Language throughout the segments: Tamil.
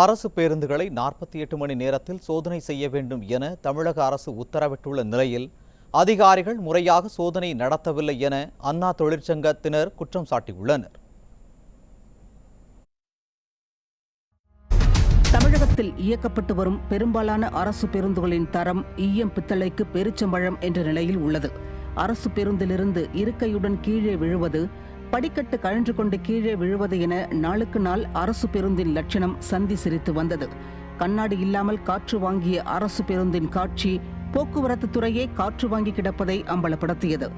அரசு பேருந்துகளை 48 மணி நேரத்தில் சோதனை செய்ய வேண்டும் என தமிழக அரசு உத்தரவிட்டுள்ள நிலையில் அதிகாரிகள் முறையாக சோதனை நடத்தவில்லை என அண்ணா தொழிற்சங்கத்தினர் குற்றம் சாட்டியுள்ளனர். தமிழகத்தில் இயக்கப்பட்டு வரும் பெரும்பாலான அரசு பேருந்துகளின் தரம் ஈயம் பித்தளைக்கு பெருச்சம்பழம் என்ற நிலையில் உள்ளது. அரசு பேருந்திலிருந்து இருக்கையுடன் கீழே விழுவது, படிக்கட்டு கழன்று கொண்டு கீழே விழுவது என நாளுக்கு நாள் அரசு பேருந்தின் லட்சணம் சந்தி சிரித்து வந்தது. கண்ணாடி இல்லாமல் காற்று வாங்கிய அரசு பேருந்தின் காட்சி போக்குவரத்து துறையே காற்று வாங்கி கிடப்பதை அம்பலப்படுத்தியது.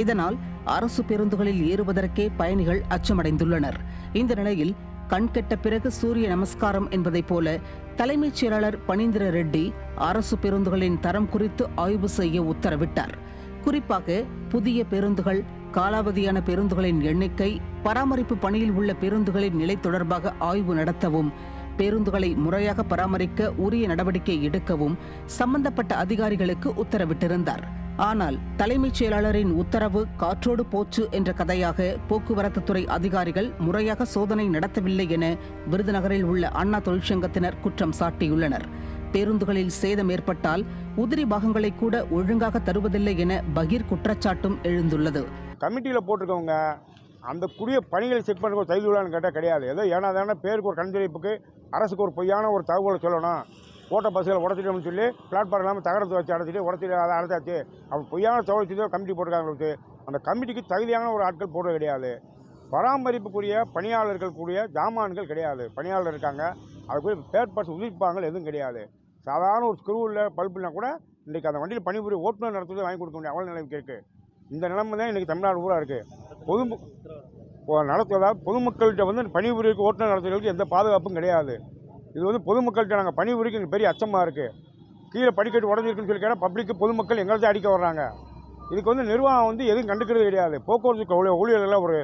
இதனால் அரசு பேருந்துகளில் ஏறுவதற்கே பயணிகள் அச்சமடைந்துள்ளனர். இந்த நிலையில் கண்கெட்ட பிறகு சூரிய நமஸ்காரம் என்பதைப் போல தலைமைச் செயலாளர் பனீந்திர ரெட்டி அரசு பேருந்துகளின் தரம் குறித்து ஆய்வு செய்ய உத்தரவிட்டார். குறிப்பாக புதிய பேருந்துகள், காலாவதியான பேருந்துகளின் எண்ணிக்கை, பராமரிப்பு பணியில் உள்ள பேருந்துகளின் நிலை தொடர்பாக ஆய்வு நடத்தவும், பேருந்துகளை முறையாக பராமரிக்க உரிய நடவடிக்கை எடுக்கவும் சம்பந்தப்பட்ட அதிகாரிகளுக்கு உத்தரவிட்டிருந்தார். ஆனால் தலைமைச் செயலாளரின் உத்தரவு காற்றோடு போச்சு என்ற கதையாக போக்குவரத்து துறை அதிகாரிகள் முறையாக சோதனை நடத்தவில்லை என விருதுநகரில் உள்ள அண்ணா தொழிற்சங்கத்தினர் குற்றம் சாட்டியுள்ளனர். பேருந்துகளில் சேதம் ஏற்பட்டால் உதிரி பாகங்களை கூட ஒழுங்காக தருவதில்லை என பகீர் குற்றச்சாட்டும் எழுந்துள்ளது. கமிட்டியில் போட்டிருக்கவங்க அந்த கூடிய பணிகளை செக் பண்ணுற தகுதி உள்ளான்னு கேட்டால் கிடையாது. ஏதோ ஏனாதான பேருக்கு ஒரு கண்துடைப்புக்கு அரசுக்கு ஒரு பொய்யான ஒரு தகவலை சொல்லணும். ஓட்ட பஸ்ஸுகளை உடச்சிட்டோம்னு சொல்லி பிளாட்ஃபார்ம் இல்லாமல் தகரத்தை வச்சு அடைச்சிட்டு உடச்சிட்டு அதை அடைச்சாச்சு, அப்போ பொய்யான தகவல் சொல்லி கமிட்டி போட்டிருக்காங்க. அந்த கமிட்டிக்கு தகுதியான ஒரு ஆட்கள் போடுறது கிடையாது. பராமரிப்புக்குரிய பணியாளர்கள் கூடிய ஜாமான்கள் கிடையாது. பணியாளர் இருக்காங்க, அதுக்குரிய ஸ்பேர் பார்ட்ஸ் உதிர்ப்பாங்கள் எதுவும் கிடையாது. சாதாரண ஒரு ஸ்க்ரூ இல்லை பல்புனா கூட இன்றைக்கி அந்த வண்டியில் பணிபுரிய ஓட்டுநர் நடத்துவதை வாங்கி கொடுக்க முடியும். அவ்வளோ நிலைமைக்கு இருக்குது. இந்த நிலைமை தான் இன்றைக்கி தமிழ்நாடு பூரா இருக்குது. நடத்துவதாக பொதுமக்கள்கிட்ட பணிபுரிக்கு ஓட்டுநர் நடத்துவதற்கு எந்த பாதுகாப்பும் கிடையாது. இது பொதுமக்கள்கிட்ட நாங்கள் பணிபுரிக்கு எங்களுக்கு பெரிய அச்சமாக இருக்குது. கீழே படிக்கட்டு உடஞ்சிருக்குன்னு சொல்லி கேட்டால் பப்ளிக்கு பொதுமக்கள் எங்கள்கிட்ட அடிக்க வர்றாங்க. இதுக்கு நிர்வாகம் எதுவும் கண்டுக்கிறது கிடையாது. போக்குவரத்து ஊழியர்களெல்லாம் ஒரு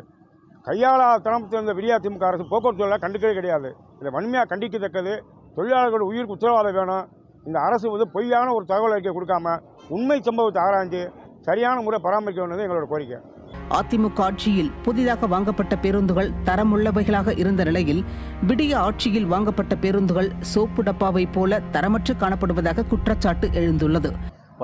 கையாளாத்தனம் சேர்ந்த விடியா திமுக அரசு போக்குவரத்து கண்டுக்கிறதே கிடையாது. இதை வன்மையாக கண்டிக்கத்தக்கது. தொழிலாளர்களோட உயிருக்கு உத்தரவாதம் வேணும். இந்த அரசு பொய்யான ஒரு தகவல் அறிக்கை கொடுக்காம உண்மை சம்பவத்தை ஆராய்ஞ்சு சரியான முறை பராமரிக்க வேண்டியது எங்களோட கோரிக்கை. அதிமுக ஆட்சியில் புதிதாக வாங்கப்பட்ட பேருந்துகள் தரமுள்ளவைகளாக இருந்த நிலையில் விடிய ஆட்சியில் வாங்கப்பட்ட பேருந்துகள் சோப்பு டப்பாவை போல தரமற்று காணப்படுவதாக குற்றச்சாட்டு எழுந்துள்ளது.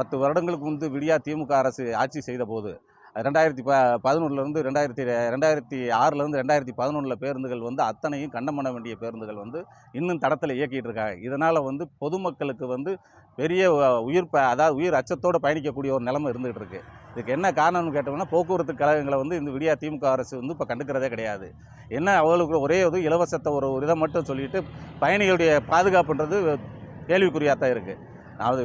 10 வருடங்களுக்கு முன்பு விடியா திமுக அரசு ஆட்சி செய்த போது 2011 2006 2011 பேருந்துகள் அத்தனையும் கண்டம் பண்ண வேண்டிய பேருந்துகள் இன்னும் தடத்தில் இயக்கிட்டு இருக்காங்க. இதனால் பொதுமக்களுக்கு பெரிய உயிர் அச்சத்தோடு பயணிக்கக்கூடிய ஒரு நிலைமை இருந்துகிட்டு இருக்கு. இதுக்கு என்ன காரணம்னு கேட்டோம்னா, போக்குவரத்து கழகங்களை இந்த விடியா திமுக அரசு இப்போ கண்டுக்கிறதே கிடையாது. என்ன அவங்களுக்கு ஒரே இலவசத்தை ஒரு இதை மட்டும் சொல்லிட்டு பயணிகளுடைய பாதுகாப்புன்றது கேள்விக்குறியாக தான் இருக்குது. அதாவது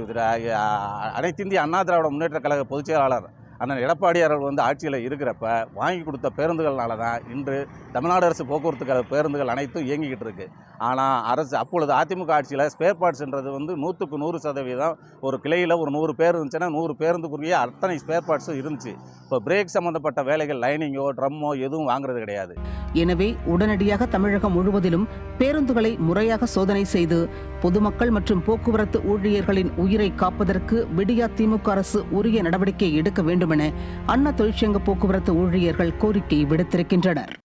அனைத்து இந்திய அண்ணா திராவிட முன்னேற்ற கழக பொதுச் செயலாளர் அண்ணன் எடப்பாடியார் ஆட்சியில் இருக்கிறப்ப வாங்கி கொடுத்த பேருந்துகள்னால தான் இன்று தமிழ்நாடு அரசு போக்குவரத்து கழக பேருந்துகள் அனைத்தும் இயங்கிக்கிட்டு இருக்கு. ஆனால் அரசு அப்பொழுது அதிமுக ஆட்சியில் ஸ்பேர் பார்ட்ஸ்ன்றது 100க்கு 100% ஒரு கிளையில் ஒரு 100 பேர் இருந்துச்சுன்னா 100 பேருந்துக்குரிய அத்தனை ஸ்பேர் பார்ட்ஸும் இருந்துச்சு. இப்போ பிரேக் சம்மந்தப்பட்ட வேலைகள் லைனிங்கோ ட்ரம்மோ எதுவும் வாங்குறது கிடையாது. எனவே உடனடியாக தமிழகம் முழுவதிலும் பேருந்துகளை முறையாக சோதனை செய்து பொதுமக்கள் மற்றும் போக்குவரத்து ஊழியர்களின் உயிரை காப்பதற்கு விடியா திமுக அரசு உரிய நடவடிக்கை எடுக்க வேண்டும் என அண்ணா தொழிற்சங்க போக்குவரத்து ஊழியர்கள் கோரிக்கை விடுத்திருக்கின்றனர்.